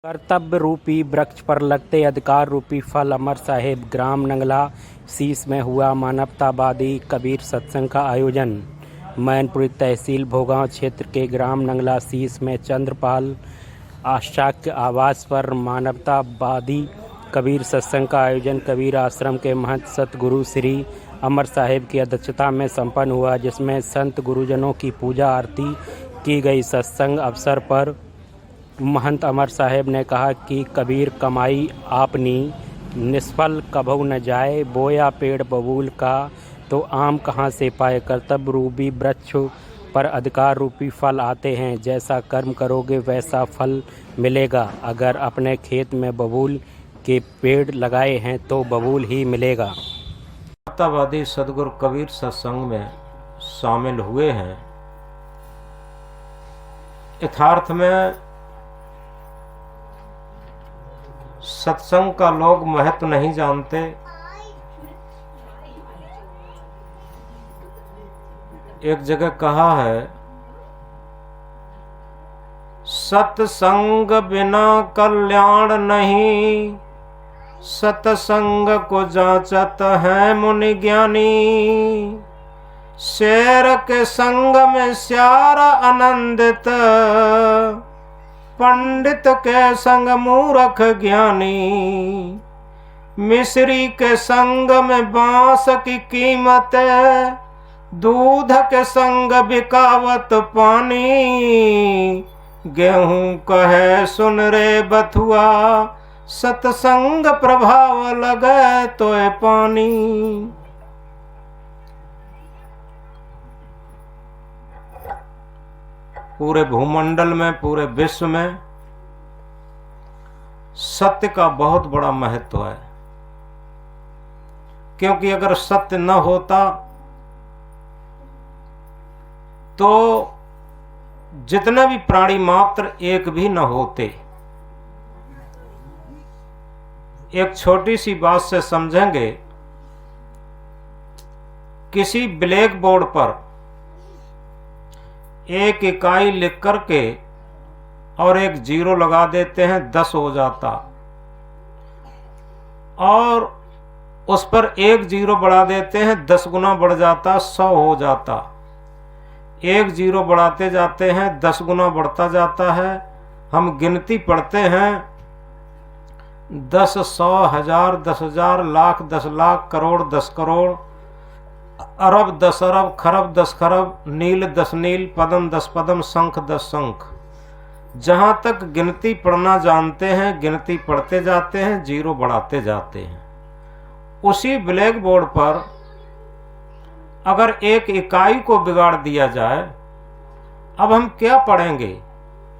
कर्तव्य रूपी वृक्ष पर लगते अधिकार रूपी फल। अमर साहिब ग्राम नंगला सीस में हुआ मानवतावादी कबीर सत्संग का आयोजन। मैनपुरी तहसील भोगांव क्षेत्र के ग्राम नंगला सीस में चंद्रपाल आशाक्य आवास पर मानवतावादी कबीर सत्संग का आयोजन कबीर आश्रम के महंत सतगुरु श्री अमर साहिब की अध्यक्षता में संपन्न हुआ, जिसमें संत गुरुजनों की पूजा आरती की गई। सत्संग अवसर पर महंत अमर साहिब ने कहा कि कबीर कमाई आपनी निष्फल कभू न जाए, बोया पेड़ बबूल का तो आम कहाँ से पाए। कर्तव्य रूपी वृक्ष पर अधिकार रूपी फल आते हैं, जैसा कर्म करोगे वैसा फल मिलेगा। अगर अपने खेत में बबूल के पेड़ लगाए हैं तो बबूल ही मिलेगा। मानवतावादी सदगुरु कबीर सत्संग में शामिल हुए हैं। यथार्थ में सत्संग का लोग महत्व नहीं जानते। एक जगह कहा है, सत्संग बिना कल्याण नहीं, सत्संग को जांचत है मुनि ज्ञानी। शेर के संग में श्यार आनंदित, पंडित के संग मूर्ख ज्ञानी। मिस्री के संग में बांस की कीमत, दूध के संग बिकावत पानी। गेहूं कहे सुन रे बथुआ, सत्संग प्रभाव लगे तो पानी। पूरे भूमंडल में, पूरे विश्व में सत्य का बहुत बड़ा महत्व है, क्योंकि अगर सत्य न होता तो जितने भी प्राणी मात्र एक भी न होते। एक छोटी सी बात से समझेंगे। किसी ब्लैक बोर्ड पर एक इकाई लिख करके और एक जीरो लगा देते हैं, 10 हो जाता। और उस पर एक जीरो बढ़ा देते हैं, 10 गुना बढ़ जाता, 100 हो जाता। एक जीरो बढ़ाते जाते हैं, 10 गुना बढ़ता जाता है। हम गिनती पढ़ते हैं, 10, 100, 1000, 10,000, लाख, 10 लाख, करोड़, 10 करोड़, अरब, 10 अरब, खरब, 10 खरब, नील, 10 नील, पदम, 10 पदम, शंख, 10 शंख। जहां तक गिनती पढ़ना जानते हैं, गिनती पढ़ते जाते हैं, जीरो बढ़ाते जाते हैं। उसी ब्लैक बोर्ड पर अगर एक इकाई को बिगाड़ दिया जाए, अब हम क्या पढ़ेंगे?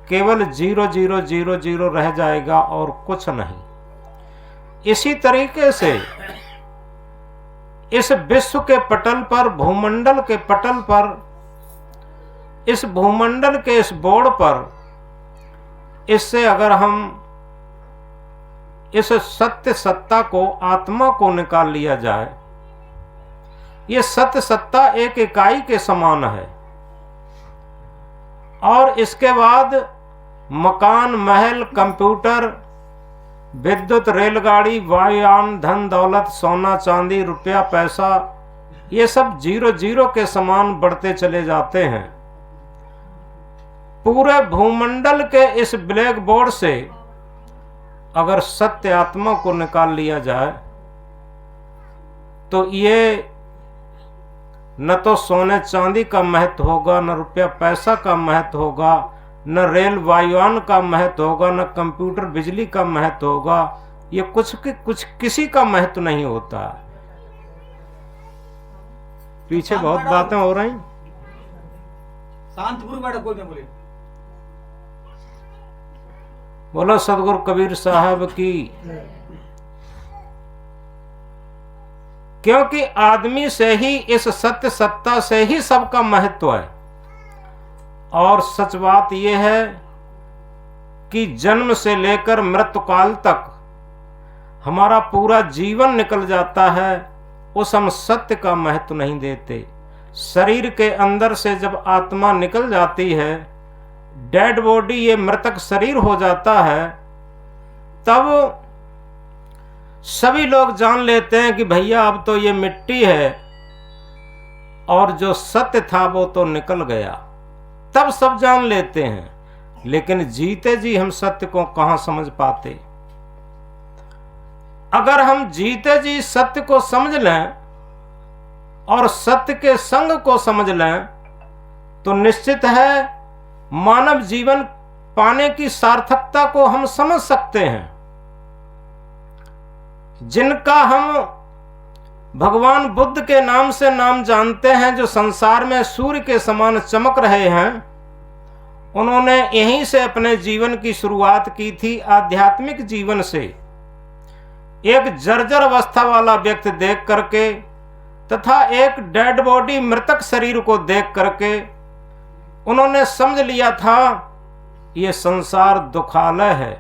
केवल 0 0 0 0 रह जाएगा और कुछ नहीं। इसी तरीके से इस विश्व के पटल पर, भूमंडल के पटल पर, इस भूमंडल के इस बोर्ड पर, इससे अगर हम इस सत्य सत्ता को, आत्मा को निकाल लिया जाए, ये सत्य सत्ता एक इकाई के समान है। और इसके बाद मकान, महल, कंप्यूटर, विद्युत, रेलगाड़ी, वायुयान, धन दौलत, सोना चांदी, रुपया पैसा, ये सब 0 0 के समान बढ़ते चले जाते हैं। पूरे भूमंडल के इस ब्लैक बोर्ड से अगर सत्य आत्मा को निकाल लिया जाए तो ये न तो सोने चांदी का महत्व होगा, न रुपया पैसा का महत्व होगा, न रेल वायुयान का महत्व होगा, न कंप्यूटर बिजली का महत्व होगा। ये कुछ किसी का महत्व नहीं होता। पीछे बहुत बातें हो रही। शांतपुर बैठो, कोई नहीं बोले। बोलो सदगुरु कबीर साहब की। क्योंकि आदमी से ही, इस सत्य सत्ता से ही सबका महत्व है। और सच बात यह है कि जन्म से लेकर मृत्यु काल तक हमारा पूरा जीवन निकल जाता है, उस हम सत्य का महत्व नहीं देते। शरीर के अंदर से जब आत्मा निकल जाती है, डेड बॉडी, ये मृतक शरीर हो जाता है, तब सभी लोग जान लेते हैं कि भैया अब तो ये मिट्टी है और जो सत्य था वो तो निकल गया। तब सब जान लेते हैं, लेकिन जीते जी हम सत्य को कहां समझ पाते। अगर हम जीते जी सत्य को समझ लें और सत्य के संग को समझ लें तो निश्चित है मानव जीवन पाने की सार्थकता को हम समझ सकते हैं। जिनका हम भगवान बुद्ध के नाम से नाम जानते हैं, जो संसार में सूर्य के समान चमक रहे हैं, उन्होंने यहीं से अपने जीवन की शुरुआत की थी, आध्यात्मिक जीवन से। एक जर्जर अवस्था वाला व्यक्ति देख करके तथा एक डेड बॉडी, मृतक शरीर को देख करके उन्होंने समझ लिया था ये संसार दुखालय है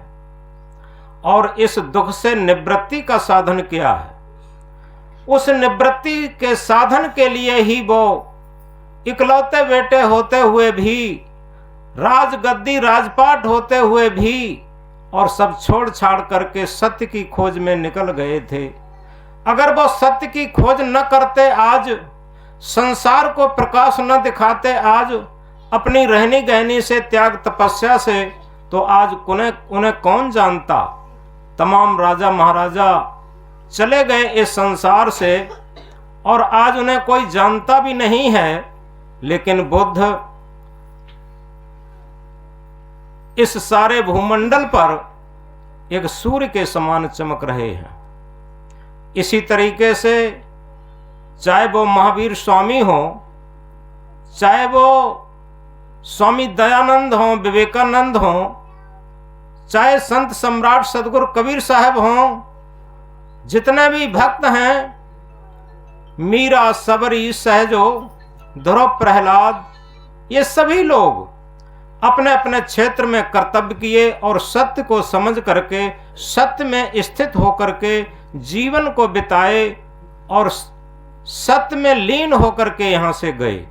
और इस दुख से निवृत्ति का साधन क्या है। उस निवृत्ति के साधन के लिए ही वो इकलौते बेटे होते हुए भी, राजगद्दी राजपाट होते हुए भी और सब छोड़ छाड़ करके सत्य की खोज में निकल गए थे। अगर वो सत्य की खोज न करते, आज संसार को प्रकाश न दिखाते, आज अपनी रहनी गहनी से, त्याग तपस्या से, तो आज उन्हें कौन जानता। तमाम राजा महाराजा चले गए इस संसार से और आज उन्हें कोई जानता भी नहीं है, लेकिन बुद्ध इस सारे भूमंडल पर एक सूर्य के समान चमक रहे हैं। इसी तरीके से चाहे वो महावीर स्वामी हो, चाहे वो स्वामी दयानंद हो, विवेकानंद हो, चाहे संत सम्राट सदगुरु कबीर साहब हो, जितने भी भक्त हैं, मीरा, सबरी, सहजो, ध्रुव, प्रहलाद, ये सभी लोग अपने अपने क्षेत्र में कर्तव्य किए और सत्य को समझ करके, सत्य में स्थित होकर के जीवन को बिताए और सत्य में लीन होकर के यहां से गए।